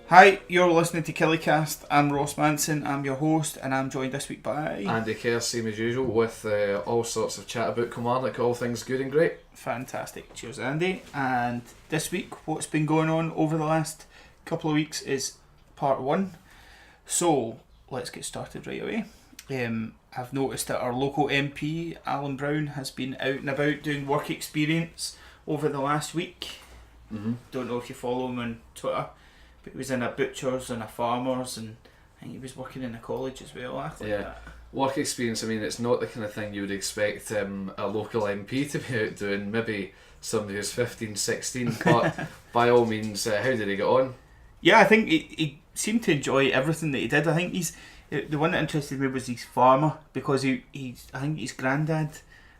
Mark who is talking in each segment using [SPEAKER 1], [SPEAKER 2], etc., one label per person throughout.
[SPEAKER 1] Hi, you're listening to Killycast. I'm Ross Manson, I'm your host, and I'm joined this week by
[SPEAKER 2] Andy Kerr, same as usual, with all sorts of chat about Kilmarnock, all things good and great.
[SPEAKER 1] Fantastic. Cheers, Andy. And this week, what's been going on over the last couple of weeks is part one. So, let's get started right away. I've noticed that our local MP, Alan Brown, has been out and about doing work experience over the last week. Don't know if you follow him on Twitter, but he was in a butcher's and a farmer's, and I think he was working in a college as well. That.
[SPEAKER 2] Work experience, I mean, it's not the kind of thing you would expect a local MP to be out doing. Maybe somebody who's 15, 16, but by all means, how did he get on?
[SPEAKER 1] Yeah, I think he seemed to enjoy everything that he did. I think the one that interested me was his farmer, because I think his granddad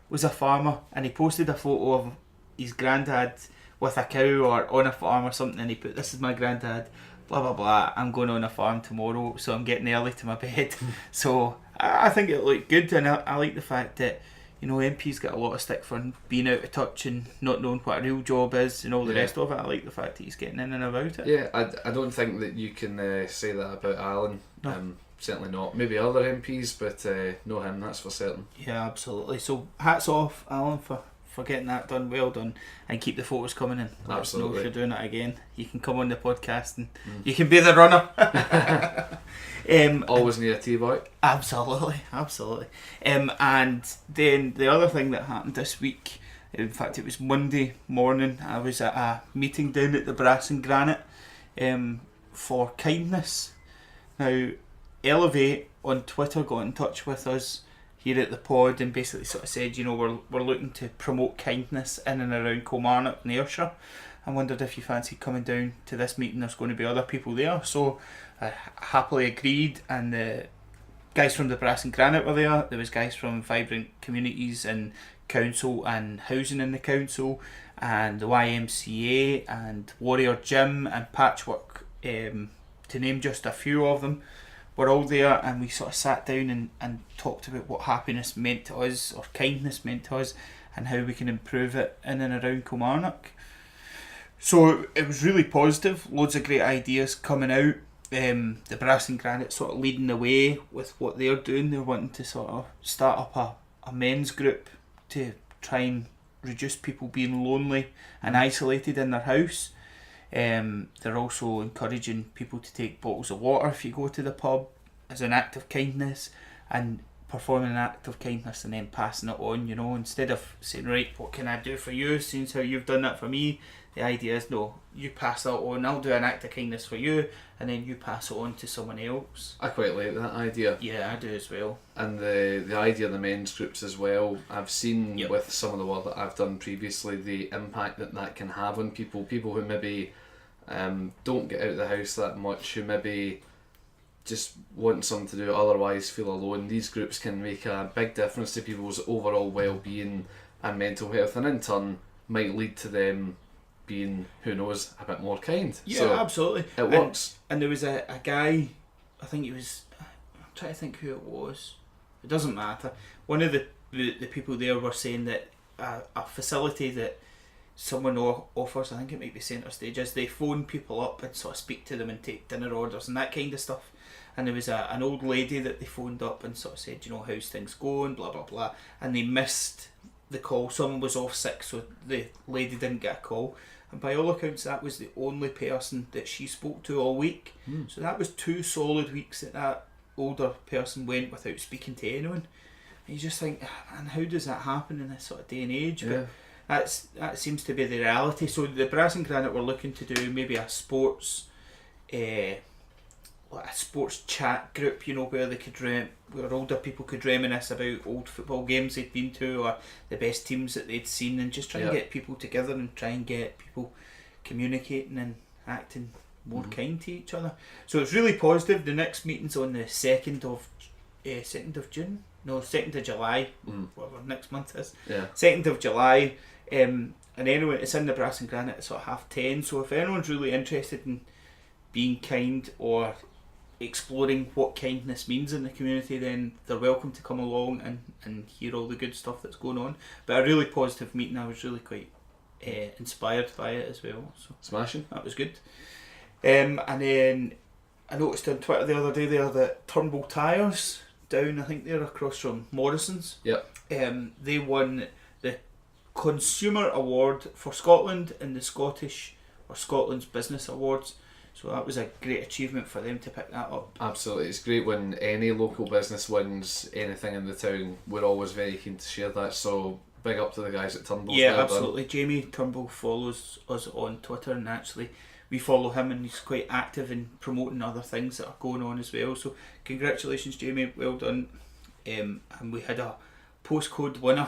[SPEAKER 1] was a farmer, and he posted a photo of his granddad with a cow or on a farm or something, and he put, "This is my granddad, blah blah blah, I'm going on a farm tomorrow, so I'm getting early to my bed." So I think it looked good, and I like the fact that, you know, MPs get a lot of stick for being out of touch and not knowing what a real job is and all the rest of it. I like the fact that he's getting in and about it.
[SPEAKER 2] Yeah, I don't think that you can say that about Alan.
[SPEAKER 1] No.
[SPEAKER 2] Certainly not. Maybe other MPs, but no him, that's for certain.
[SPEAKER 1] Yeah, absolutely. So hats off, Alan, for getting that done. Well done, and keep the photos coming in. Let us know if you're doing it again. You can come on the podcast and you can be the runner.
[SPEAKER 2] Always need a tea boy.
[SPEAKER 1] Absolutely. And then the other thing that happened this week, in fact it was Monday morning, I was at a meeting down at the Brass and Granite for kindness. Now, Eleva8 on Twitter got in touch with us here at the pod and basically sort of said, you know, we're looking to promote kindness in and around Kilmarnock and Ayrshire. I wondered if you fancied coming down to this meeting. There's going to be other people there, so I happily agreed, and the guys from the Brass and Granite were there. There was guys from Vibrant Communities and Council and Housing in the Council, and the YMCA and Warrior Gym and Patchwork, to name just a few of them. We're all there, and we sort of sat down and talked about what happiness meant to us, or kindness meant to us, and how we can improve it in and around Kilmarnock. So it was really positive, loads of great ideas coming out. The Brass and Granite sort of leading the way with what they're doing. They're wanting to sort of start up a men's group to try and reduce people being lonely and isolated in their house. They're also encouraging people to take bottles of water if you go to the pub as an act of kindness, and performing an act of kindness and then passing it on, you know, instead of saying, right, what can I do for you, since how you've done that for me. The idea is, no, you pass that on, I'll do an act of kindness for you, and then you pass it on to someone else.
[SPEAKER 2] I quite like that idea.
[SPEAKER 1] Yeah, I do as well.
[SPEAKER 2] And the idea of the men's groups as well, I've seen with some of the work that I've done previously, the impact that can have on people who maybe don't get out of the house that much, who maybe just want something to do, otherwise feel alone. These groups can make a big difference to people's overall well-being and mental health, and in turn might lead to them being, who knows, a bit more kind.
[SPEAKER 1] Yeah,
[SPEAKER 2] so
[SPEAKER 1] absolutely.
[SPEAKER 2] It works.
[SPEAKER 1] And there was a guy, I think it was, I'm trying to think who it was. It doesn't matter. One of the people there were saying that a facility that someone offers, I think it might be Centre Stages, they phone people up and sort of speak to them and take dinner orders and that kind of stuff. And there was an old lady that they phoned up and sort of said, you know, how's things going, blah blah blah, and they missed the call. Someone was off sick, so the lady didn't get a call, and by all accounts that was the only person that she spoke to all week. So that was 2 solid weeks that older person went without speaking to anyone. And you just think, man, how does that happen in this sort of day and age?
[SPEAKER 2] Yeah.
[SPEAKER 1] But that seems to be the reality. So the Brass and Granite were looking to do maybe a sports chat group, you know, where they could where older people could reminisce about old football games they'd been to, or the best teams that they'd seen, and just try and get people together and try and get people communicating and acting more kind to each other. So it's really positive. The next meeting's on the 2nd of June. No, 2nd of July, whatever next month is. 2nd of July. And anyway, it's in the Brass and Granite at sort of 10:30. So if anyone's really interested in being kind or exploring what kindness means in the community, then they're welcome to come along and hear all the good stuff that's going on. But a really positive meeting. I was really quite inspired by it as well. So
[SPEAKER 2] smashing.
[SPEAKER 1] That was good. And then I noticed on Twitter the other day there that Turnbull Tyres down, I think they're across from Morrison's.
[SPEAKER 2] Yep.
[SPEAKER 1] They won the Consumer Award for Scotland in the Scotland's Business Awards. So that was a great achievement for them to pick that up.
[SPEAKER 2] Absolutely, it's great when any local business wins anything in the town. We're always very keen to share that, so big up to the guys at Turnbull.
[SPEAKER 1] Yeah, absolutely. Jamie Turnbull follows us on Twitter, and actually we follow him, and he's quite active in promoting other things that are going on as well. So congratulations, Jamie, well done. And we had a postcode winner.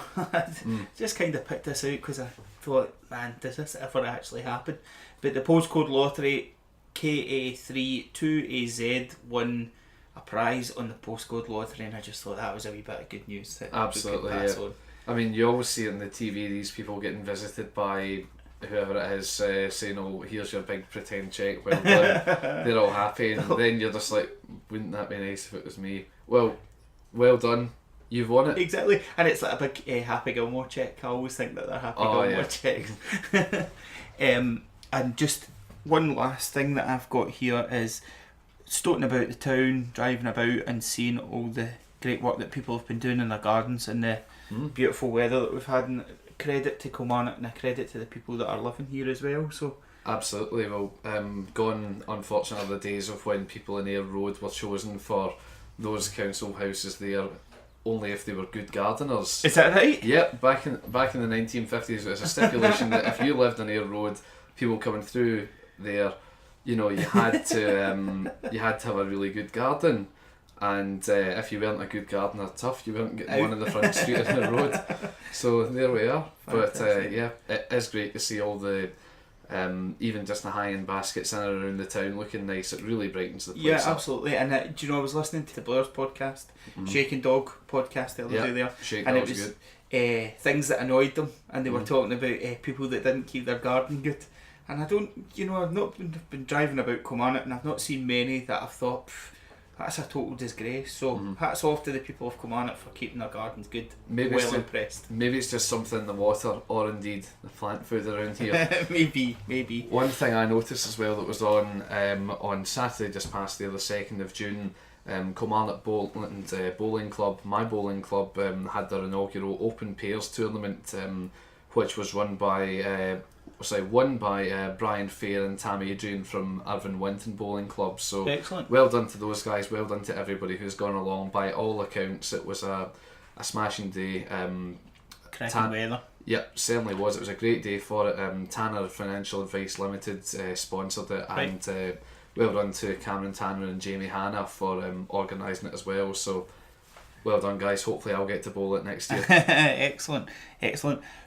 [SPEAKER 1] Just kind of picked this out because I thought, man, does this ever actually happen? But the postcode lottery KA32AZ won a prize on the postcode lottery, and I just thought that was a wee bit of good news. That
[SPEAKER 2] absolutely, yeah. On. I mean, you always see it on the TV, these people getting visited by whoever it is, saying, "Oh, here's your big pretend check, well done." They're all happy, and then you're just like, wouldn't that be nice if it was me? Well done. You've won it. Exactly. And it's like a big Happy Gilmore check. I always think that they're Happy Gilmore checks. And just one last thing that I've got here is stoating about the town, driving about and seeing all the great work that people have been doing in their gardens and the beautiful weather that we've had, and credit to Kilmarnock and a credit to the people that are living here as well. So absolutely. Well, gone unfortunately are the days of when people in Ayr Road were chosen for those council houses there only if they were good gardeners. Is that right? Yeah, back in the 1950s it was a stipulation that if you lived on Ayr Road, people coming through there, you know, you had to have a really good garden, and if you weren't a good gardener, tough, you weren't getting one in the front street on the road. So there we are. Fantastic. But yeah, it is great to see all the even just the high-end baskets in and around the town looking nice. It really brightens the place up. Yeah, absolutely. And do you know, I was listening to the Blair's podcast, Shaking Dog podcast the other day there, and it was good. Things that annoyed them, and they were talking about people that didn't keep their garden good. And I've not been driving about Kilmarnock, and I've not seen many that I've thought, that's a total disgrace. So hats off to the people of Kilmarnock for keeping their gardens good. Maybe impressed. Maybe it's just something in the water, or indeed the plant food around here. maybe. One thing I noticed as well that was on Saturday just past there, the 2nd of June, Kilmarnock Bowling Club, my bowling club, had their inaugural Open Pairs tournament, which was won by Brian Fair and Tam Adrian from Irvine Winton Bowling Club. So excellent. Well done to those guys, well done to everybody who's gone along. By all accounts, it was a smashing day. Cracking weather. Yep, certainly was. It was a great day for it. Tanner Financial Advice Limited sponsored it, right. And well done to Cameron Tanner and Jamie Hanna for organising it as well. So well done, guys. Hopefully I'll get to bowl it next year. Excellent.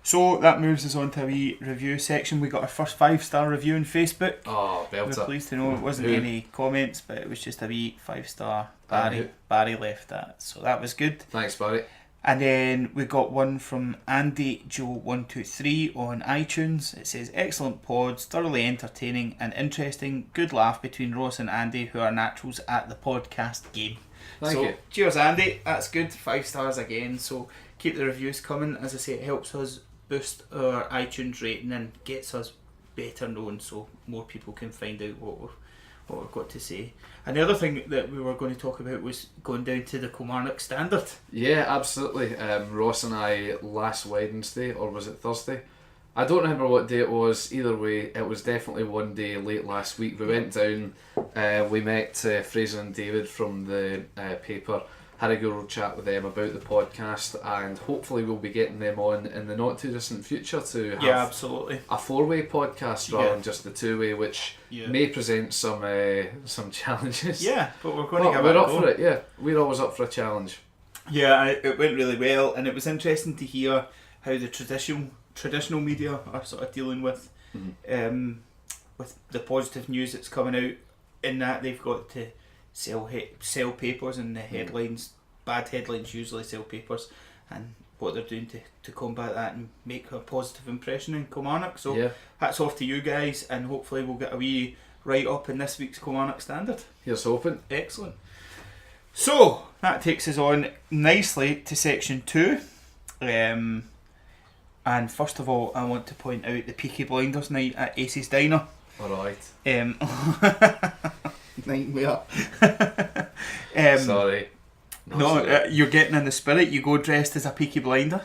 [SPEAKER 2] So that moves us on to a wee review section. We got our first 5-star review on Facebook. Oh, belter. We're pleased to know it wasn't any comments, but it was just a wee 5-star. Barry left that, so that was good. Thanks, Barry. And then we got one from Andy Joe123 on iTunes. It says, excellent pods, thoroughly entertaining and interesting. Good laugh between Ross and Andy, who are naturals at the podcast game. Thank you. Cheers, Andy. That's good. 5 stars again. So keep the reviews coming. As I say, it helps us boost our iTunes rating and gets us better known, so more people can find out what we've got to say. And the other thing that we were going to talk about was going down to the Kilmarnock Standard. Yeah, absolutely. Ross and I last Wednesday, or was it Thursday? I don't remember what day it was. Either way, it was definitely one day late last week. We went down, we met Fraser and David from the paper, had a good old chat with them about the podcast, and hopefully we'll be getting them on in the not too distant future to have absolutely a 4-way podcast rather than just the 2-way, which may present some challenges. Yeah, but we're going to give it a go. We're up for it. Yeah, we're always up for a challenge. Yeah, it went really well, and it was interesting to hear how the traditional media are sort of dealing with the positive news that's coming out, in that they've got to sell papers, and the headlines, bad headlines usually sell papers, and what they're doing to combat that and make a positive impression in Kilmarnock. So hats off to you guys, and hopefully we'll get a wee write up in this week's Kilmarnock Standard. Here's hoping. Excellent. So that takes us on nicely to section 2. And first of all, I want to point out the Peaky Blinders night at Ace's Diner. Alright.
[SPEAKER 1] Nightmare.
[SPEAKER 2] Sorry.
[SPEAKER 1] You're getting in the spirit. You go dressed as a Peaky Blinder.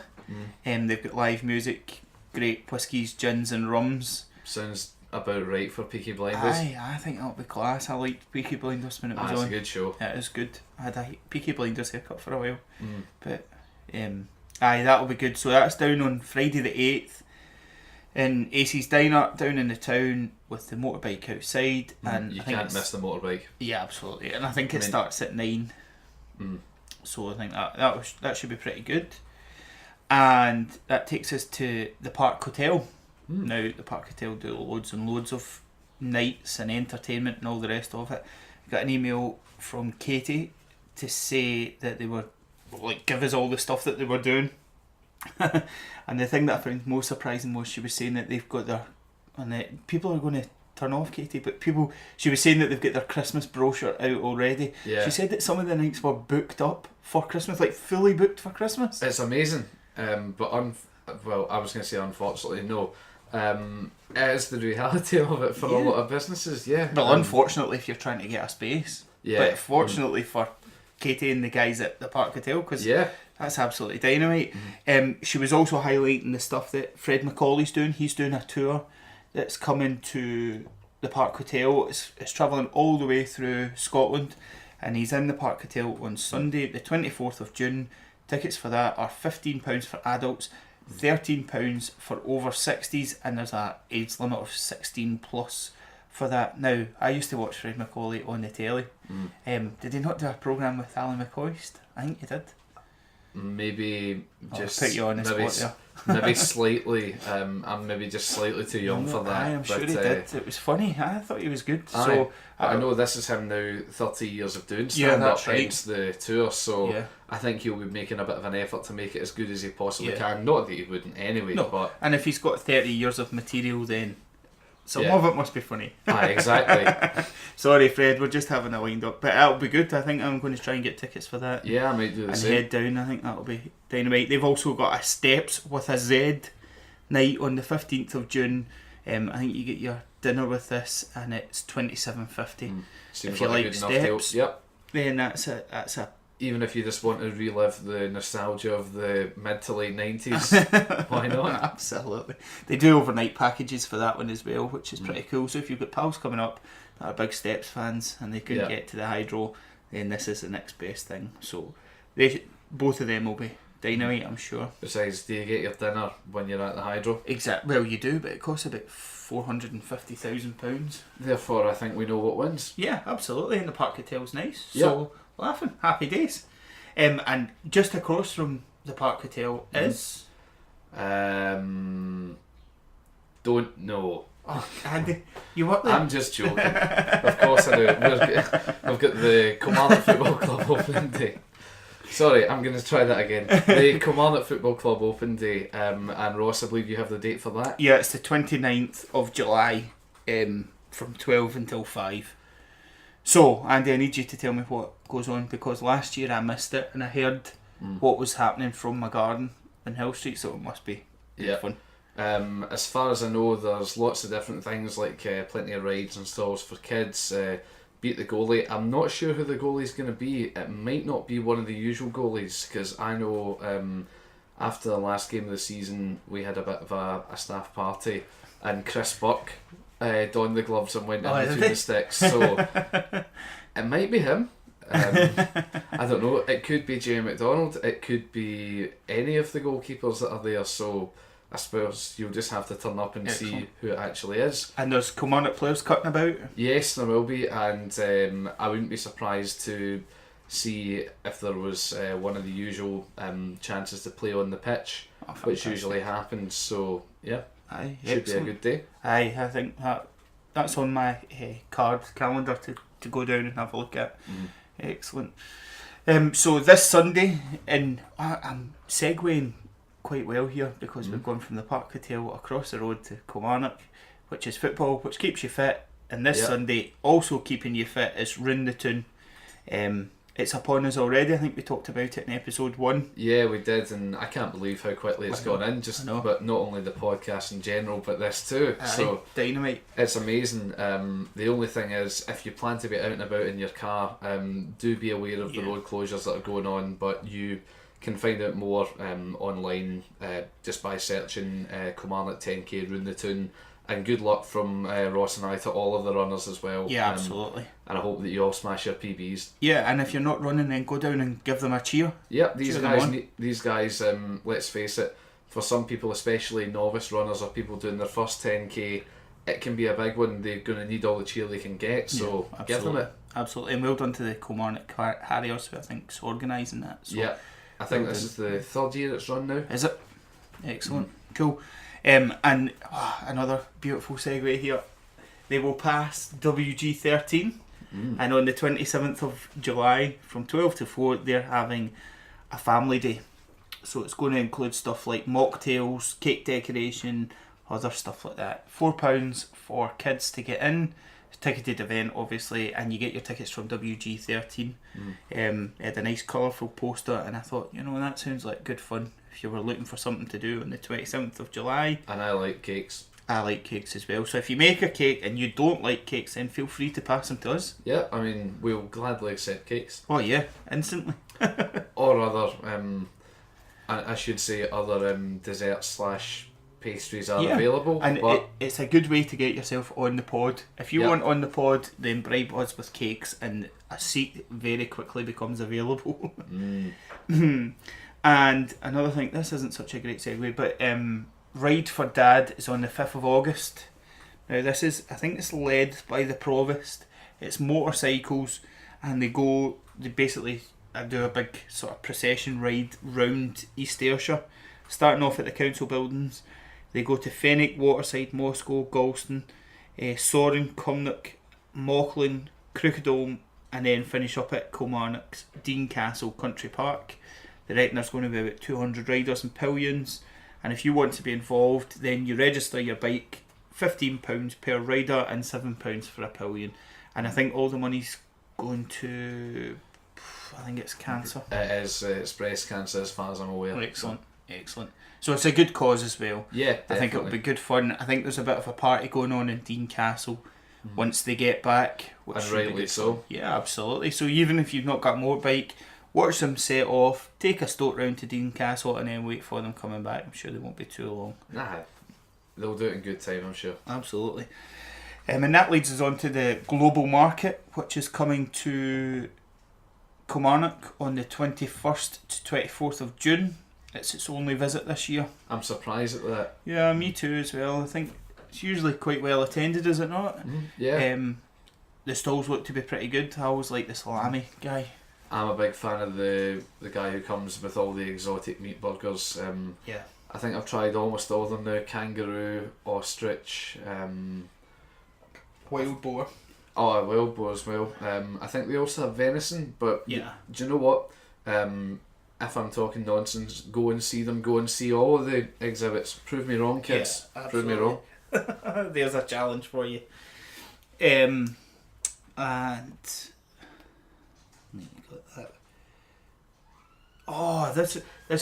[SPEAKER 1] They've got live music, great whiskies, gins and rums.
[SPEAKER 2] Sounds about right for Peaky Blinders.
[SPEAKER 1] I think that'll be class. I liked Peaky Blinders when it was on.
[SPEAKER 2] It's a good show.
[SPEAKER 1] It is good. I had a Peaky Blinders haircut for a while. But that'll be good. So that's down on Friday the 8th in AC's Diner down in the town with the motorbike outside. And
[SPEAKER 2] you can't miss the motorbike.
[SPEAKER 1] Yeah, absolutely. And I think it starts at 9. So I think that should be pretty good. And that takes us to the Park Hotel. Now the Park Hotel do loads and loads of nights and entertainment and all the rest of it. I got an email from Katie to say that they were give us all the stuff that they were doing. And the thing that I found most surprising was she was saying that they've got people are going to turn off, Katie, but she was saying that they've got their Christmas brochure out already.
[SPEAKER 2] Yeah.
[SPEAKER 1] She said that some of the nights were booked up for Christmas, fully booked for Christmas.
[SPEAKER 2] It's amazing. But I was going to say unfortunately, no. It is the reality of it for a lot of businesses,
[SPEAKER 1] Well, unfortunately, if you're trying to get a space. But fortunately for Katie and the guys at the Park Hotel, because that's absolutely dynamite. She was also highlighting the stuff that Fred McCauley's doing. He's doing a tour that's coming to the Park Hotel. It's travelling all the way through Scotland, and he's in the Park Hotel on Sunday, the 24th of June. Tickets for that are £15 for adults, £13 for over 60s, and there's an age limit of 16 plus for that. Now, I used to watch Fred McCauley on the telly. Did he not do a programme with Alan McCoist? I think he did.
[SPEAKER 2] Maybe just
[SPEAKER 1] put you on the spot there.
[SPEAKER 2] Maybe slightly. I'm maybe just slightly too young for that.
[SPEAKER 1] I'm sure he did. It was funny. I thought he was good.
[SPEAKER 2] I know this is him now. 30 years of doing stand-up, hence the tour. So I think he'll be making a bit of an effort to make it as good as he possibly can. Not that he wouldn't anyway. No. But
[SPEAKER 1] and if he's got 30 years of material, then some of it must be funny.
[SPEAKER 2] Exactly.
[SPEAKER 1] Sorry, Fred, we're just having a wind up, but that'll be good. I think I'm going to try and get tickets for that.
[SPEAKER 2] Yeah, I might do the same.
[SPEAKER 1] And head down. I think that'll be dynamite. They've also got a Steps with a Z night on the 15th of June. I think you get your dinner with this, and it's $27.50.
[SPEAKER 2] If you like Steps,
[SPEAKER 1] then that's a.
[SPEAKER 2] Even if you just want to relive the nostalgia of the mid to late 90s, why not?
[SPEAKER 1] Absolutely. They do overnight packages for that one as well, which is pretty cool. So if you've got pals coming up that are big Steps fans and they couldn't get to the Hydro, then this is the next best thing. So both of them will be dynamite, I'm sure.
[SPEAKER 2] Besides, do you get your dinner when you're at the Hydro?
[SPEAKER 1] Exactly. Well, you do, but it costs about £450,000.
[SPEAKER 2] Therefore, I think we know what wins.
[SPEAKER 1] Yeah, absolutely. And the Park Hotel's nice. So, laughing. Happy days. And just across from the Park Hotel is...
[SPEAKER 2] Don't know.
[SPEAKER 1] Oh, Andy, you work there?
[SPEAKER 2] I'm just joking. Of course I do. We've got the Kilmarnock Football Club opening day. Sorry, I'm going to try that again. The Kilmarnock Football Club open day. And Ross, I believe you have the date for that?
[SPEAKER 1] Yeah, it's the 29th of July from 12 until 5. So, Andy, I need you to tell me what goes on, because last year I missed it and I heard what was happening from my garden in Hill Street, so it must be fun.
[SPEAKER 2] As far as I know, there's lots of different things, like plenty of rides and stalls for kids. Beat the goalie. I'm not sure who the goalie's going to be. It might not be one of the usual goalies, because I know after the last game of the season we had a bit of a staff party and Chris Buck donned the gloves and went in between the sticks, so it might be him. I don't know, it could be Jay McDonald, it could be any of the goalkeepers that are there, so I suppose you'll just have to turn up and see who it actually is.
[SPEAKER 1] And there's Kilmarnock players cutting about?
[SPEAKER 2] Yes, there will be, and I wouldn't be surprised to see if there was one of the usual chances to play on the pitch, which usually happens, so yeah. Should be a good day.
[SPEAKER 1] I think that's on my calendar to go down and have a look at. Excellent. So this Sunday, and I'm segueing quite well here, because we've gone from the Park Hotel across the road to Kilmarnock, which is football, which keeps you fit. And this Sunday, also keeping you fit, is Round the Toon. it's upon us already. I think we talked about it in episode 1.
[SPEAKER 2] Yeah, we did, and I can't believe how quickly it's gone in. But not only the podcast in general, but this too. So
[SPEAKER 1] dynamite.
[SPEAKER 2] It's amazing. The only thing is, if you plan to be out and about in your car, do be aware of the road closures that are going on. But you can find out more online just by searching Kilmarnock 10k Round the Town. And good luck from Ross and I to all of the runners as well.
[SPEAKER 1] Yeah, absolutely.
[SPEAKER 2] And I hope that you all smash your PBs.
[SPEAKER 1] Yeah, and if you're not running, then go down and give them a cheer.
[SPEAKER 2] Yeah, these guys, let's face it, for some people, especially novice runners or people doing their first 10k, it can be a big one. They're going to need all the cheer they can get, so give them it.
[SPEAKER 1] Absolutely, and well done to the Kilmarnock Harriers, who I think is organising that. So
[SPEAKER 2] yeah, I think this is the 3rd year it's run now.
[SPEAKER 1] Is it? Excellent. Cool. And another beautiful segue here. They will pass WG13, and on the 27th of July from 12 to 4 they're having a family day. So it's going to include stuff like mocktails, cake decoration, other stuff like that. £4 for kids to get in. It's a ticketed event obviously, and you get your tickets from WG13. It had a nice colourful poster, and I thought, that sounds like good fun if you were looking for something to do on the 27th of July.
[SPEAKER 2] And I like cakes.
[SPEAKER 1] I like cakes as well. So if you make a cake and you don't like cakes, then feel free to pass them to us.
[SPEAKER 2] Yeah, I mean, we'll gladly accept cakes.
[SPEAKER 1] Oh yeah, instantly.
[SPEAKER 2] Or other, I should say other desserts / pastries are available.
[SPEAKER 1] And it's a good way to get yourself on the pod. If you want on the pod, then bribe us with cakes and a seat very quickly becomes available. And another thing, this isn't such a great segue, but Ride for Dad is on the 5th of August. Now I think it's led by the Provost. It's motorcycles, and they basically do a big sort of procession ride round East Ayrshire, starting off at the council buildings. They go to Fenwick, Waterside, Moscow, Galston, Soren, Cumnock, Mauchline, Crookendome, and then finish up at Kilmarnock's Dean Castle Country Park. They reckon there's going to be about 200 riders and pillions, and if you want to be involved, then you register your bike, £15 per rider and £7 for a pillion. And I think all the money's going to, I think it's cancer.
[SPEAKER 2] It is, it's breast cancer as far as I'm aware.
[SPEAKER 1] Excellent. So it's a good cause as well.
[SPEAKER 2] Yeah, definitely.
[SPEAKER 1] I think it'll be good fun. I think there's a bit of a party going on in Dean Castle once they get back.
[SPEAKER 2] And rightly so.
[SPEAKER 1] Yeah, absolutely. So even if you've not got a motorbike, watch them set off, take a stoat round to Dean Castle, and then wait for them coming back. I'm sure they won't be too long.
[SPEAKER 2] Nah, they'll do it in good time, I'm sure.
[SPEAKER 1] Absolutely. And that leads us on to the global market, which is coming to Kilmarnock on the 21st to 24th of June. It's its only visit this year.
[SPEAKER 2] I'm surprised at that.
[SPEAKER 1] Yeah, me too as well. I think it's usually quite well attended, is it not?
[SPEAKER 2] Yeah.
[SPEAKER 1] The stalls look to be pretty good. I always like the salami guy.
[SPEAKER 2] I'm a big fan of the guy who comes with all the exotic meat burgers.
[SPEAKER 1] Yeah.
[SPEAKER 2] I think I've tried almost all of them now. Kangaroo, ostrich,
[SPEAKER 1] wild boar.
[SPEAKER 2] Oh, wild boar as well. I think they also have venison, but
[SPEAKER 1] yeah.
[SPEAKER 2] Do you know what? If I'm talking nonsense, go and see them. Go and see all of the exhibits. Prove me wrong, kids.
[SPEAKER 1] Yeah,
[SPEAKER 2] prove me wrong.
[SPEAKER 1] There's a challenge for you. And this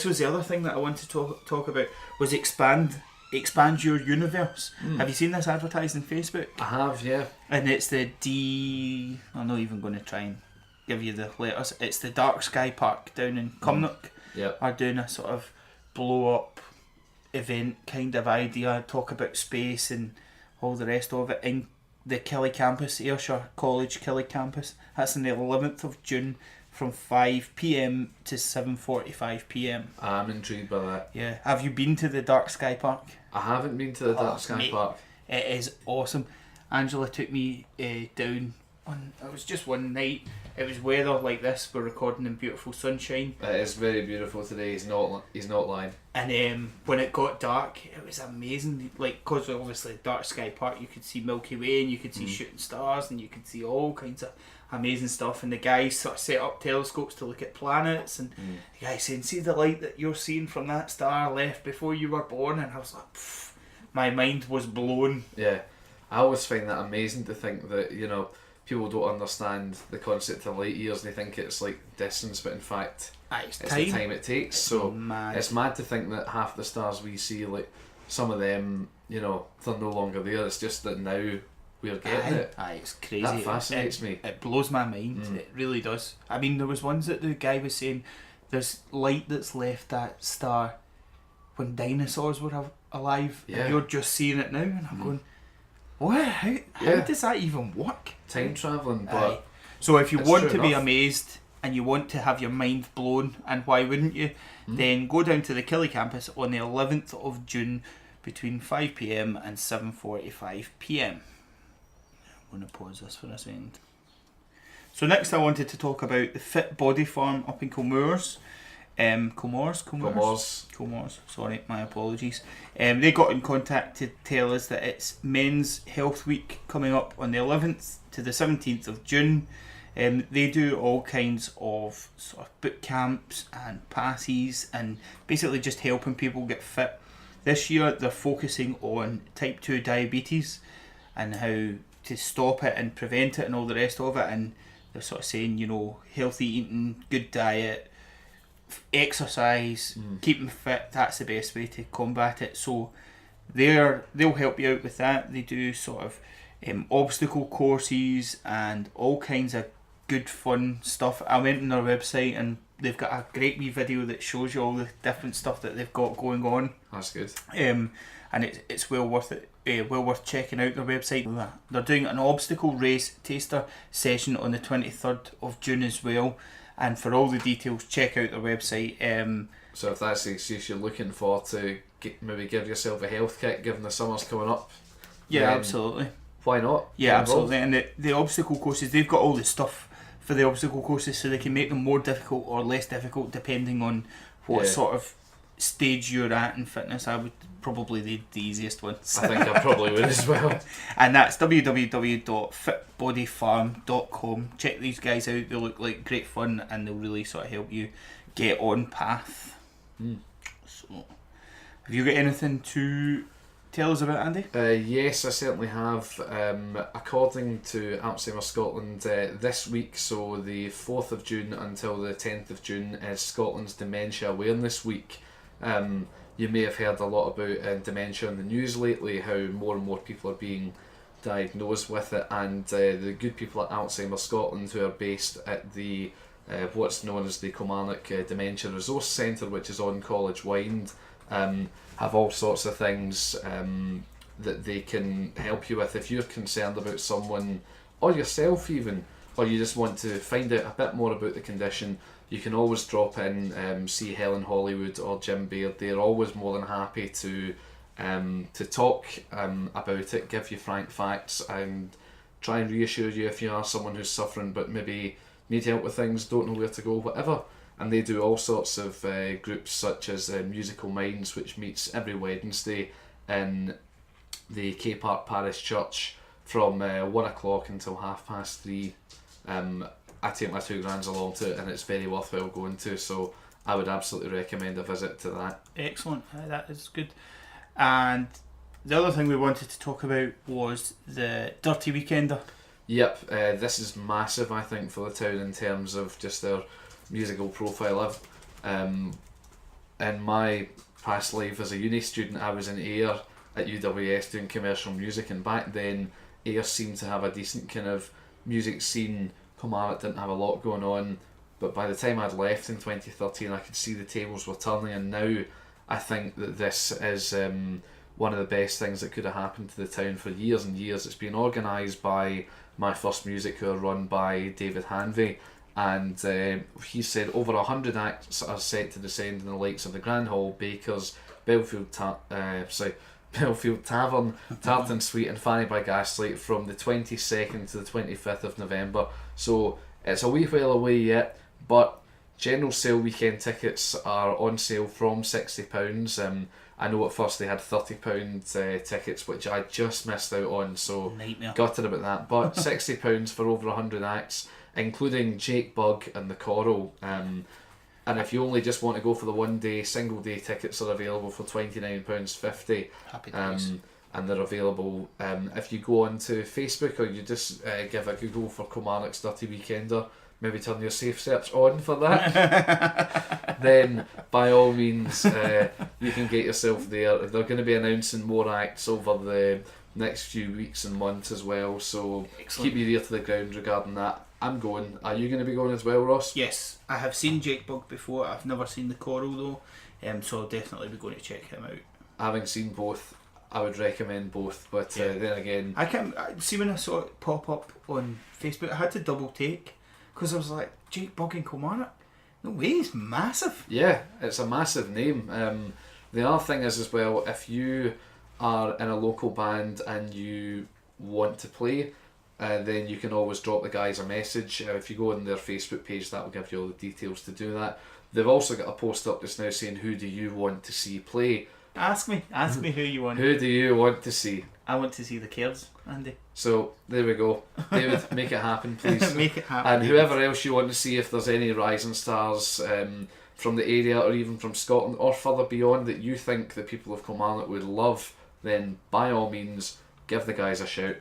[SPEAKER 1] was the other thing that I wanted to talk about was expand your universe. Have you seen this advertised on Facebook?
[SPEAKER 2] I have, yeah.
[SPEAKER 1] And it's the I'm not even going to try and give you the letters. It's the Dark Sky Park down in Cumnock.
[SPEAKER 2] Yep.
[SPEAKER 1] Are doing a sort of blow up event kind of idea, talk about space and all the rest of it in the Killy campus, Ayrshire College Killy campus. That's on the 11th of June from 5 PM to 7:45 PM.
[SPEAKER 2] I'm intrigued by that.
[SPEAKER 1] Yeah. Have you been to the Dark Sky Park?
[SPEAKER 2] I haven't been to the Dark Sky Park.
[SPEAKER 1] It is awesome. Angela took me down on, it was just one night. It was weather like this. We're recording in beautiful sunshine.
[SPEAKER 2] It is very beautiful today. He's not lying.
[SPEAKER 1] And when it got dark, it was amazing. Like, because obviously Dark Sky Park, you could see Milky Way and you could see shooting stars and you could see all kinds of amazing stuff. And the guys sort of set up telescopes to look at planets. And the guy saying, "See the light that you're seeing from that star left before you were born?" And I was like, my mind was blown.
[SPEAKER 2] Yeah, I always find that amazing to think that, people don't understand the concept of light years. They think it's like distance, but in fact,
[SPEAKER 1] It's
[SPEAKER 2] the
[SPEAKER 1] time.
[SPEAKER 2] time it takes.
[SPEAKER 1] It's
[SPEAKER 2] So
[SPEAKER 1] mad.
[SPEAKER 2] it's mad to think that half the stars we see, like some of them, you know, they're no longer there. It's just that now we're getting it.
[SPEAKER 1] Aye, it's crazy.
[SPEAKER 2] That fascinates me.
[SPEAKER 1] It blows my mind. It really does. I mean, there was ones that the guy was saying there's light that's left that star when dinosaurs were alive,
[SPEAKER 2] Yeah.
[SPEAKER 1] and you're just seeing it now, and I'm going, what? How does that even work?
[SPEAKER 2] Time travelling, but
[SPEAKER 1] Aye. So if you
[SPEAKER 2] it's
[SPEAKER 1] want
[SPEAKER 2] true
[SPEAKER 1] to be
[SPEAKER 2] enough.
[SPEAKER 1] amazed and you want to have your mind blown, and why wouldn't you, then go down to the Killie campus on the 11th of June between 5 p.m. and 7:45 p.m. I'm going to pause this for a second. So next I wanted to talk about the Fit Body Farm up in Kilmoors. Kilmoors, sorry, my apologies. They got in contact to tell us that it's Men's Health Week coming up on the 11th to the 17th of June. They do all kinds of sort of boot camps and passes and basically just helping people get fit. This year they're focusing on type 2 diabetes and how to stop it and prevent it and all the rest of it, and they're sort of saying, you know, healthy eating, good diet, exercise, keeping fit, that's the best way to combat it. So they'll help you out with that. They do sort of obstacle courses and all kinds of good fun stuff. I went on their website and they've got a great wee video that shows you all the different stuff that they've got going on.
[SPEAKER 2] that's good.
[SPEAKER 1] And it's well worth it. Well worth checking out their website. They're doing an obstacle race taster session on the 23rd of June as well. And for all the details, check out their website.
[SPEAKER 2] So if that's the excuse you're looking for to maybe give yourself a health kick, given the summer's coming up,
[SPEAKER 1] Yeah,
[SPEAKER 2] then
[SPEAKER 1] absolutely.
[SPEAKER 2] why not?
[SPEAKER 1] Yeah,
[SPEAKER 2] Get involved.
[SPEAKER 1] absolutely. And the obstacle courses, they've got all the stuff for the obstacle courses, so they can make them more difficult or less difficult depending on what sort of stage you're at in fitness. I would probably the easiest ones.
[SPEAKER 2] I think I probably would as well.
[SPEAKER 1] And that's www.fitbodyfarm.com. Check these guys out. They look like great fun and they'll really sort of help you get on path. So, have you got anything to tell us about, Andy?
[SPEAKER 2] Yes, I certainly have. According to Alzheimer's Scotland, this week, so the 4th of June until the 10th of June, is Scotland's Dementia Awareness Week. You may have heard a lot about dementia in the news lately, how more and more people are being diagnosed with it, and the good people at Alzheimer's Scotland, who are based at the what's known as the Kilmarnock Dementia Resource Centre, which is on College Wynd, have all sorts of things that they can help you with if you're concerned about someone or yourself even, or you just want to find out a bit more about the condition. You can always drop in, see Helen Hollywood or Jim Baird. They're always more than happy to talk about it, give you frank facts, and try and reassure you if you are someone who's suffering but maybe need help with things, don't know where to go, whatever. And they do all sorts of groups, such as Musical Minds, which meets every Wednesday in the K Park Parish Church from 1 o'clock until 3:30. I take my 2 grands along to it, and it's very worthwhile going to, so I would absolutely recommend a visit to that.
[SPEAKER 1] Excellent, that is good. And the other thing we wanted to talk about was the Dirty Weekender.
[SPEAKER 2] Yep, this is massive, I think, for the town in terms of just their musical profile. In my past life as a uni student, I was in Ayr at UWS doing commercial music, and back then Ayr seemed to have a decent kind of music scene. Kilmarnock didn't have a lot going on, but by the time I'd left in 2013, I could see the tables were turning, and now I think that this is one of the best things that could have happened to the town for years and years. It's been organised by My First Music, who are run by David Hanvey, and he said over 100 acts are set to descend in the likes of the Grand Hall, Bakers, Belfield Tavern, Tartan Sweet and Fanny by Gaslight from the 22nd to the 25th of November. So it's a wee while away yet, but general sale weekend tickets are on sale from £60. I know at first they had £30 tickets, which I just missed out on, so
[SPEAKER 1] Nightmare.
[SPEAKER 2] gutted about that. But £60 for over 100 acts, including Jake Bugg and the Coral. And if you only just want to go for the 1 day, single day tickets are available for £29.50.
[SPEAKER 1] Happy days.
[SPEAKER 2] and they're available. If you go onto Facebook, or you just give a Google for Kilmarnock's Dirty Weekender, maybe turn your safe search on for that, then by all means you can get yourself there. They're going to be announcing more acts over the next few weeks and months as well, so
[SPEAKER 1] Excellent.
[SPEAKER 2] keep your ear to the ground regarding that. I'm going. Are you going to be going as well, Ross?
[SPEAKER 1] Yes, I have seen Jake Bug before. I've never seen the Coral though, so I'll definitely be going to check him out.
[SPEAKER 2] Having seen both, I would recommend both, but then again,
[SPEAKER 1] I can't see when I saw it pop up on Facebook. I had to double take because I was like, Jake Bug in Kilmarnock? No way, he's massive.
[SPEAKER 2] yeah, it's a massive name. The other thing is as well, if you are in a local band and you want to play, then you can always drop the guys a message. If you go on their Facebook page, that will give you all the details to do that. They've also got a post up just now saying, who do you want to see play?
[SPEAKER 1] Ask me who you want.
[SPEAKER 2] Who do you want to see?
[SPEAKER 1] I want to see the Cairns, Andy.
[SPEAKER 2] So there we go. David, make it happen, please.
[SPEAKER 1] Make it happen.
[SPEAKER 2] And
[SPEAKER 1] David.
[SPEAKER 2] whoever else you want to see, if there's any rising stars from the area or even from Scotland or further beyond that you think the people of Kilmarnock would love, then by all means give the guys a shout.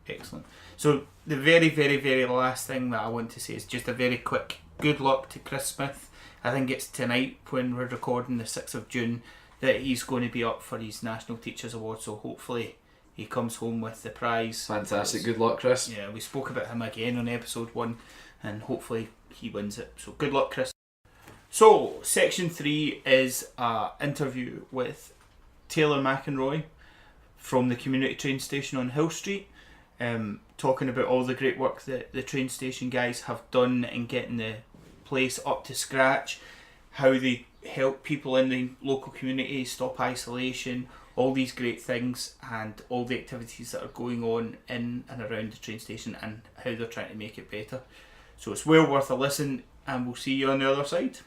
[SPEAKER 1] Excellent. So the very, very, very last thing that I want to say is just a very quick good luck to Chris Smith. I think it's tonight when we're recording the 6th of June that he's going to be up for his National Teachers Award, so hopefully he comes home with the prize.
[SPEAKER 2] Fantastic. Good luck, Chris.
[SPEAKER 1] Yeah, we spoke about him again on episode 1 and hopefully he wins it. So good luck, Chris. So section 3 is an interview with Taylor McInroy from the community train station on Hill Street, talking about all the great work that the train station guys have done in getting the place up to scratch, how they help people in the local community stop isolation, all these great things and all the activities that are going on in and around the train station and how they're trying to make it better. So it's well worth a listen and we'll see you on the other side.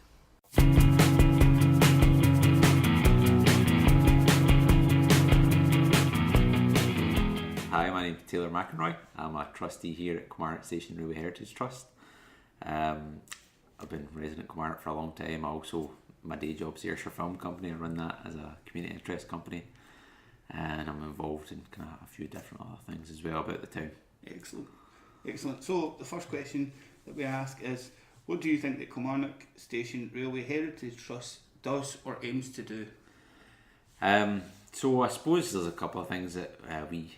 [SPEAKER 3] Hi, my name's Taylor McInroy. I'm a trustee here at Kilmarnock Station Railway Heritage Trust. I've been resident at Kilmarnock for a long time. My day job's the Ayrshire Film Company. I run that as a community interest company, and I'm involved in kind of a few different other things as well about the town.
[SPEAKER 4] Excellent. So the first question that we ask is, what do you think that Kilmarnock Station Railway Heritage Trust does or aims to do?
[SPEAKER 3] So I suppose there's a couple of things that we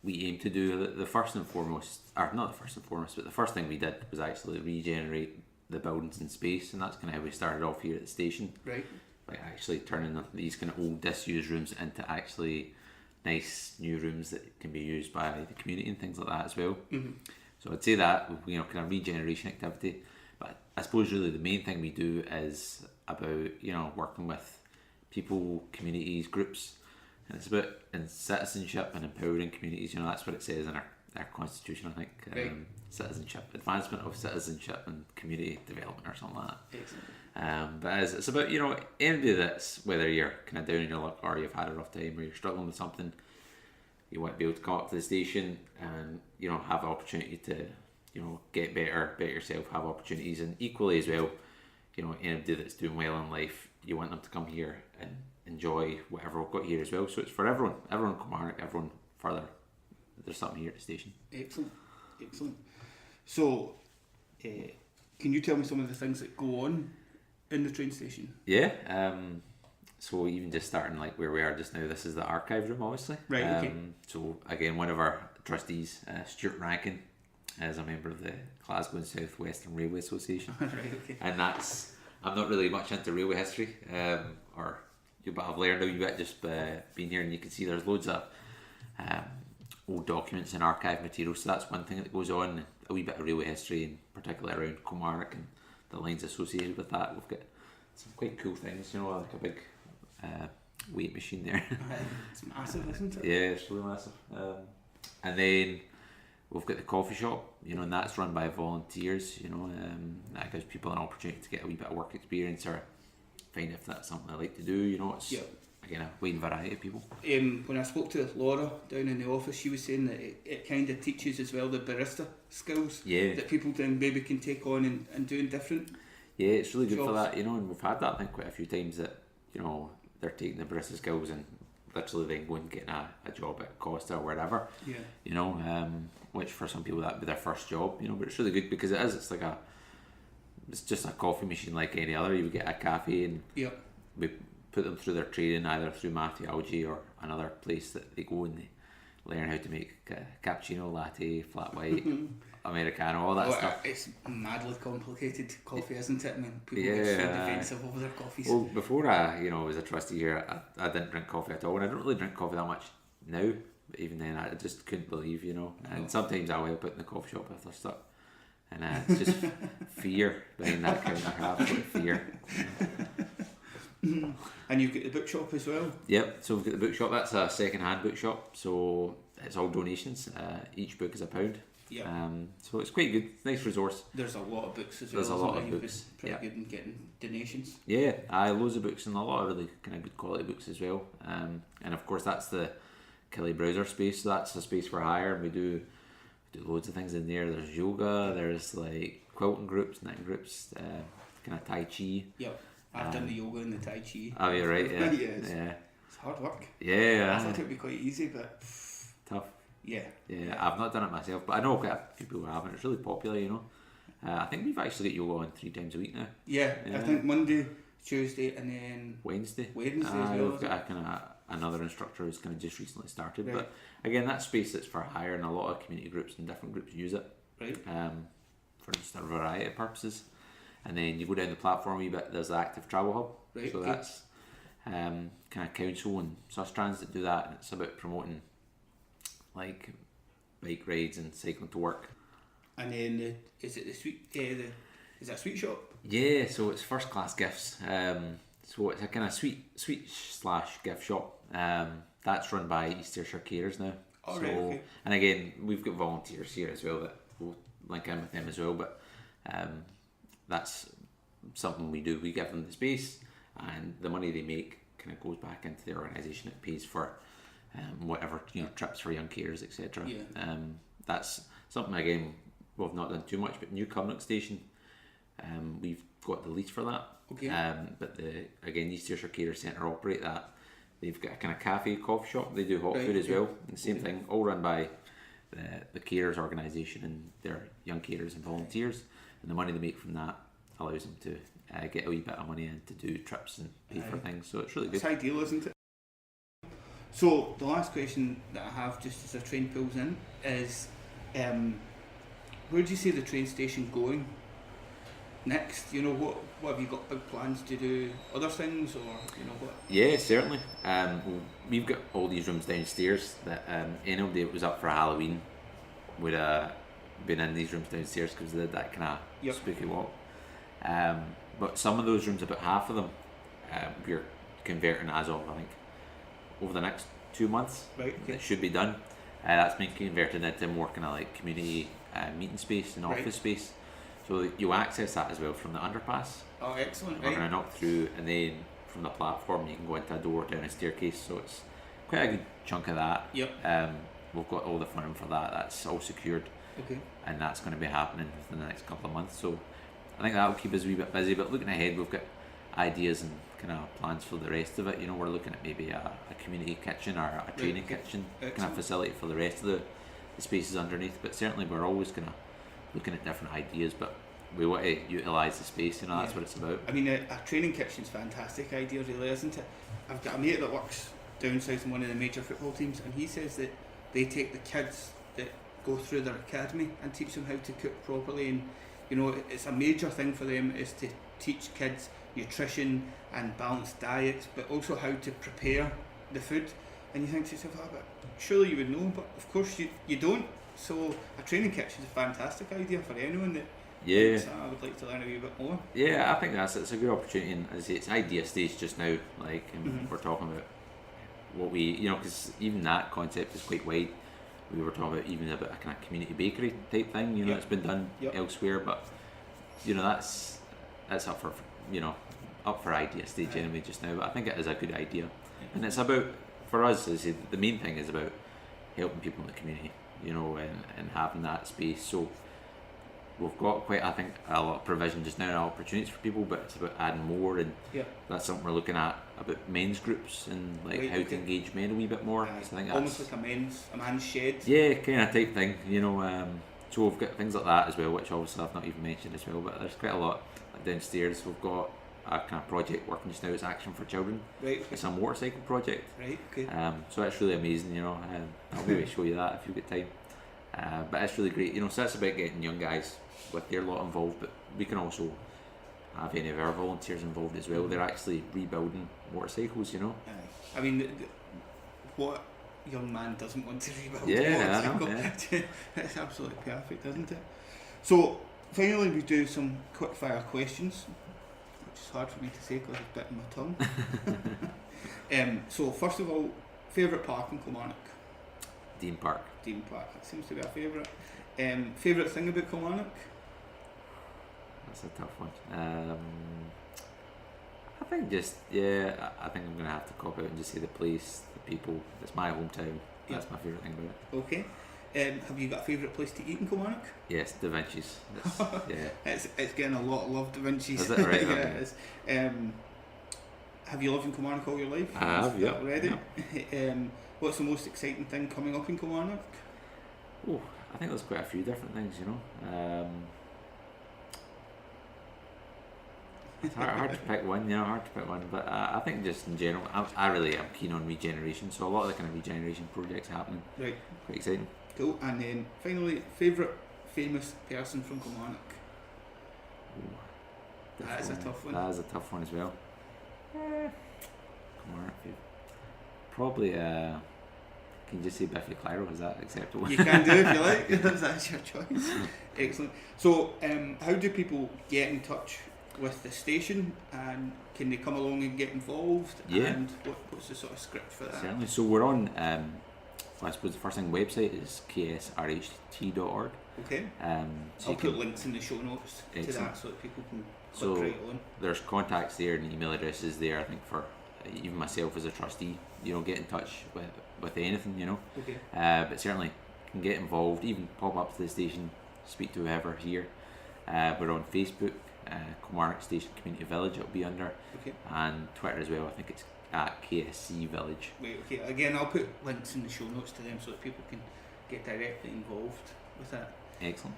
[SPEAKER 3] aim to do. The first and foremost, or not the first and foremost, but the first thing we did was actually regenerate the buildings and space, and that's kind of how we started off here at the station.
[SPEAKER 4] Right.
[SPEAKER 3] By actually turning these kind of old disused rooms into actually nice new rooms that can be used by the community and things like that as well.
[SPEAKER 4] Mm-hmm.
[SPEAKER 3] So I'd say that, kind of regeneration activity. But I suppose really the main thing we do is about, working with people, communities, groups, and it's about citizenship and empowering communities. That's what it says in our constitution, I think.
[SPEAKER 4] Right.
[SPEAKER 3] Citizenship, advancement of citizenship and community development or something like that.
[SPEAKER 4] Excellent.
[SPEAKER 3] But it's about, anybody that's, whether you're kind of down in your luck or you've had a rough time or you're struggling with something, you want to be able to come up to the station and, have the opportunity to, get better yourself, have opportunities, and equally as well, anybody that's doing well in life, you want them to come here and enjoy whatever we've got here as well. So it's for everyone in Kilmarnock, everyone further. There's something here at the station.
[SPEAKER 4] Excellent. So, can you tell me some of the things that go on in the train station?
[SPEAKER 3] Yeah. So even just starting like where we are just now, this is the archive room, obviously.
[SPEAKER 4] Right. Okay.
[SPEAKER 3] So again, one of our trustees, Stuart Rankin, is a member of the Glasgow and South Western Railway Association.
[SPEAKER 4] Right. Okay.
[SPEAKER 3] And I'm not really much into railway history, but I've learned a wee bit just being here, and you can see there's loads of old documents and archive materials. So that's one thing that goes on, a wee bit of railway history, and particularly around Kilmarnock and the lines associated with that. We've got some quite cool things, like a big weight machine there.
[SPEAKER 4] It's massive, isn't it?
[SPEAKER 3] Yeah, it's really massive. And then we've got the coffee shop, and that's run by volunteers, that gives people an opportunity to get a wee bit of work experience or find if that's something they like to do, it's again a wide variety of people.
[SPEAKER 4] When I spoke to Laura down in the office, she was saying that it kind of teaches as well the barista skills that people then maybe can take on and doing different.
[SPEAKER 3] Yeah, it's really good
[SPEAKER 4] jobs.
[SPEAKER 3] for that, and we've had that I think quite a few times that, they're taking the barista skills and literally then going and getting a job at Costa or wherever.
[SPEAKER 4] Yeah.
[SPEAKER 3] You know, which for some people that'd be their first job. You know, but it's really good because it's just a coffee machine like any other. You get a cafe and we put them through their training either through Matthew Algae or another place that they go and they learn how to make cappuccino, latte, flat white, Americano, all that stuff.
[SPEAKER 4] It's madly complicated coffee, isn't it? I mean, people get so defensive over their coffees.
[SPEAKER 3] Well, before I was a trustee here, I didn't drink coffee at all, and I don't really drink coffee that much now. But even then, I just couldn't believe, you know. And sometimes I'll help out in the coffee shop if they're stuck, and it's just fear behind that counter. Absolute fear.
[SPEAKER 4] And you've got the bookshop as well?
[SPEAKER 3] Yep, so we've got the bookshop. That's a second-hand bookshop, so it's all donations. Each book is £1.
[SPEAKER 4] Yep.
[SPEAKER 3] So it's quite good. Nice resource.
[SPEAKER 4] There's a lot of books as well.
[SPEAKER 3] There's a lot of books.
[SPEAKER 4] Pretty good in getting donations.
[SPEAKER 3] Yeah, loads of books and a lot of really kind of good quality books as well. And of course that's the Killie Browser space. So that's a space for hire, and we do loads of things in there. There's yoga. There's like quilting groups, knitting groups, kind of Tai Chi.
[SPEAKER 4] Yep. I've done the yoga and the Tai Chi.
[SPEAKER 3] Oh, you're right. Yeah.
[SPEAKER 4] It's hard work.
[SPEAKER 3] Yeah.
[SPEAKER 4] I thought it would be quite easy, but
[SPEAKER 3] tough.
[SPEAKER 4] Yeah.
[SPEAKER 3] I've not done it myself, but I know quite a few people who haven't. It's really popular, you know. I think we've actually got yoga on 3 times a week now.
[SPEAKER 4] Yeah. I think Monday, Tuesday, and then
[SPEAKER 3] Wednesday
[SPEAKER 4] as well.
[SPEAKER 3] We've got a kind of another instructor who's kind of just recently started, but again, that space that's for hire, and a lot of community groups and different groups use it.
[SPEAKER 4] Right.
[SPEAKER 3] For just a variety of purposes. And then you go down the platform a wee bit, there's the Active Travel Hub.
[SPEAKER 4] Right,
[SPEAKER 3] so that's kind of council and Sustrans that do that, and it's about promoting like bike rides and cycling to work. And
[SPEAKER 4] then is it the sweet? Is that a sweet shop?
[SPEAKER 3] Yeah, so it's first class gifts. So it's a kind of sweet/gift shop. That's run by East Ayrshire Carers now.
[SPEAKER 4] Oh, right, okay.
[SPEAKER 3] And again, we've got volunteers here as well that we'll link in with them as well. But that's something we do. We give them the space, and the money they make kind of goes back into the organisation. It pays for whatever, you know, trips for young carers, etc.
[SPEAKER 4] Yeah.
[SPEAKER 3] That's something again we've not done too much. But New Kilmarnock Station, we've got the lease for that.
[SPEAKER 4] Okay.
[SPEAKER 3] But the East Ayrshire Care Centre operate that. They've got a kind of cafe, coffee shop. They do hot food as well. And the same thing, all run by the carers organisation and their young carers and volunteers. And the money they make from that allows them to get a wee bit of money in to do trips and pay for things. So it's really good.
[SPEAKER 4] It's ideal, isn't it? So the last question that I have, just as the train pulls in, is where do you see the train station going next? You know, what have you got big plans to do? Other things, or you know what?
[SPEAKER 3] Yeah, certainly. We've got all these rooms downstairs that anybody that was up for Halloween would have been in these rooms downstairs because they did that kind of spooky walk. But some of those rooms, about half of them, we're converting as of, I think, over the next 2 months.
[SPEAKER 4] Right. Okay.
[SPEAKER 3] It should be done. That's been converted into more kind of like community meeting space and office space. So you access that as well from the underpass.
[SPEAKER 4] Oh, excellent.
[SPEAKER 3] We're going to knock through, and then from the platform you can go into a door down a staircase. So it's quite a good chunk of that.
[SPEAKER 4] Yep.
[SPEAKER 3] We've got all the funding for that. That's all secured.
[SPEAKER 4] Okay.
[SPEAKER 3] And that's going to be happening within the next couple of months. So I think that will keep us a wee bit busy. But looking ahead, we've got ideas and kind of plans for the rest of it. You know, we're looking at maybe a community kitchen or a training kitchen kind of facility for the rest of the spaces underneath. But certainly we're always going to looking at different ideas, but we want to utilise the space, you know, that's what it's about.
[SPEAKER 4] I mean, a training kitchen's a fantastic idea, really, isn't it? I've got a mate that works down south in one of the major football teams, and he says that they take the kids that go through their academy and teach them how to cook properly, and you know, it's a major thing for them is to teach kids nutrition and balanced diets, but also how to prepare the food. And you think to yourself, but surely you would know, but of course you don't. So a training kitchen is a fantastic idea for anyone that thinks, I would like to learn a wee bit more.
[SPEAKER 3] Yeah, I think it's a good opportunity, and as I say, it's idea stage just now. Like we're talking about what we, you know, because even that concept is quite wide. We were talking about even about a kind of community bakery type thing. You know, it's been done elsewhere, but you know that's up for up for idea stage anyway just now. But I think it is a good idea, and it's about, for us, as I say, the main thing is about helping people in the community. You know, and having that space. So we've got quite, I think, a lot of provision just now and opportunities for people, but it's about adding more, and that's something we're looking at about men's groups and like how to engage men a wee bit more. So I think
[SPEAKER 4] almost like a man's shed.
[SPEAKER 3] Yeah, kind of type thing, you know. So we've got things like that as well, which obviously I've not even mentioned as well, but there's quite a lot. Like downstairs we've got a kind of project working just now. It's Action for Children.
[SPEAKER 4] Right. Okay.
[SPEAKER 3] It's a motorcycle project.
[SPEAKER 4] Right. Okay.
[SPEAKER 3] So that's really amazing, you know. I'll maybe show you that if you get time. But it's really great, you know. So that's about getting young guys with their lot involved, but we can also have any of our volunteers involved as well. They're actually rebuilding motorcycles, you know.
[SPEAKER 4] I mean, what young man doesn't want to rebuild
[SPEAKER 3] a
[SPEAKER 4] motorcycle?
[SPEAKER 3] Yeah.
[SPEAKER 4] It's absolutely perfect, isn't it? So finally, we do some quick fire questions, which is hard for me to say because it's bitten my tongue. So first of all, favourite park in Kilmarnock?
[SPEAKER 3] Dean Park.
[SPEAKER 4] Dean Park, that seems to be a favourite. Favourite thing about Kilmarnock?
[SPEAKER 3] That's a tough one. I think just, I think I'm going to have to cop out and just say the place, the people. It's my hometown. That's my favourite thing about it.
[SPEAKER 4] Okay. Have you got a favourite place to eat in Kilmarnock?
[SPEAKER 3] Yes, Da Vinci's.
[SPEAKER 4] It's getting a lot of love, Da Vinci's.
[SPEAKER 3] Is it right?
[SPEAKER 4] Yeah, it is. Have you lived in Kilmarnock all your life?
[SPEAKER 3] I have, yeah.
[SPEAKER 4] Already? Yeah. What's the most exciting thing coming up in Kilmarnock?
[SPEAKER 3] Oh, I think there's quite a few different things, you know. It's hard to pick one, you know, but I think just in general, I really am keen on regeneration, so a lot of the kind of regeneration projects happening. Right. Quite exciting.
[SPEAKER 4] Cool. And then finally, favourite famous person from Kilmarnock? That is a tough one.
[SPEAKER 3] That is a tough one as well. Kilmarnock, probably, can you just say Biffy Clyro? Is that acceptable?
[SPEAKER 4] You can do if you like. That's your choice. Excellent. So, how do people get in touch with the station, and can they come along and get involved?
[SPEAKER 3] Yeah.
[SPEAKER 4] And what's the sort of script for that?
[SPEAKER 3] Certainly. So we're on, I suppose the first thing, website is KSRHT.org.
[SPEAKER 4] Okay.
[SPEAKER 3] So
[SPEAKER 4] I'll put links in the show notes to that so that people can click right on.
[SPEAKER 3] There's contacts there and email addresses there, I think, for even myself as a trustee, you know, get in touch with anything, you know.
[SPEAKER 4] Okay.
[SPEAKER 3] But certainly can get involved, even pop up to the station, speak to whoever here. We're on Facebook, Kilmarnock Station Community Village, it'll be under, and Twitter as well. I think it's at KSC Village.
[SPEAKER 4] Right, okay. Again, I'll put links in the show notes to them so that people can get directly involved with that.
[SPEAKER 3] Excellent.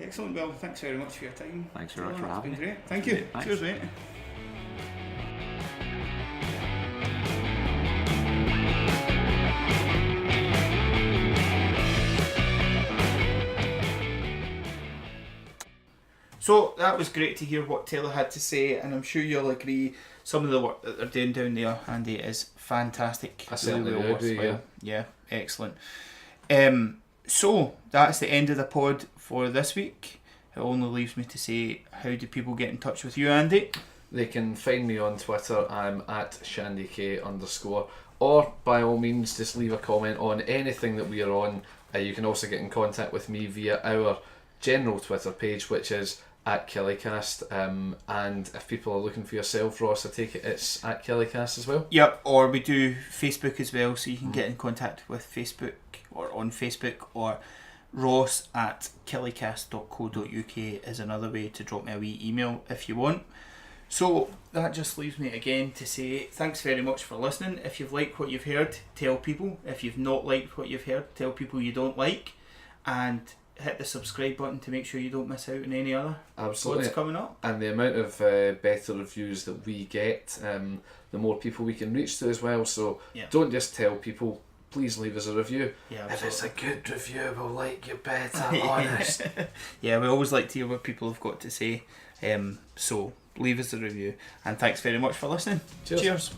[SPEAKER 4] Excellent. Well, thanks very much for your time.
[SPEAKER 3] Thanks very much for having me.
[SPEAKER 4] It's been great. Thank you.
[SPEAKER 3] Thanks.
[SPEAKER 4] Cheers, mate. So that was great to hear what Taylor had to say, and I'm sure you'll agree some of the work that they're doing down there, Andy, is fantastic.
[SPEAKER 2] I certainly agree,
[SPEAKER 4] yeah, excellent. So that's the end of the pod for this week. It only leaves me to say, how do people get in touch with you, Andy?
[SPEAKER 2] They can find me on Twitter. I'm at shandyk_, or by all means just leave a comment on anything that we are on. You can also get in contact with me via our general Twitter page, which is at Killycast, and if people are looking for yourself, Ross, I take it it's at Killycast as well?
[SPEAKER 4] Yep, or we do Facebook as well, so you can get in contact with Facebook or on Facebook, or Ross at killycast.co.uk is another way to drop me a wee email if you want. So that just leaves me again to say thanks very much for listening. If you've liked what you've heard, tell people. If you've not liked what you've heard, tell people you don't like, and hit the subscribe button to make sure you don't miss out on any other
[SPEAKER 2] Absolutely.
[SPEAKER 4] What's coming up.
[SPEAKER 2] And the amount of better reviews that we get, the more people we can reach to as well. So don't just tell people, please leave us a review.
[SPEAKER 4] Yeah,
[SPEAKER 2] if it's a good review, we'll like you better, honest.
[SPEAKER 4] Yeah, we always like to hear what people have got to say. So leave us a review, and thanks very much for listening.
[SPEAKER 2] Cheers.
[SPEAKER 4] Cheers.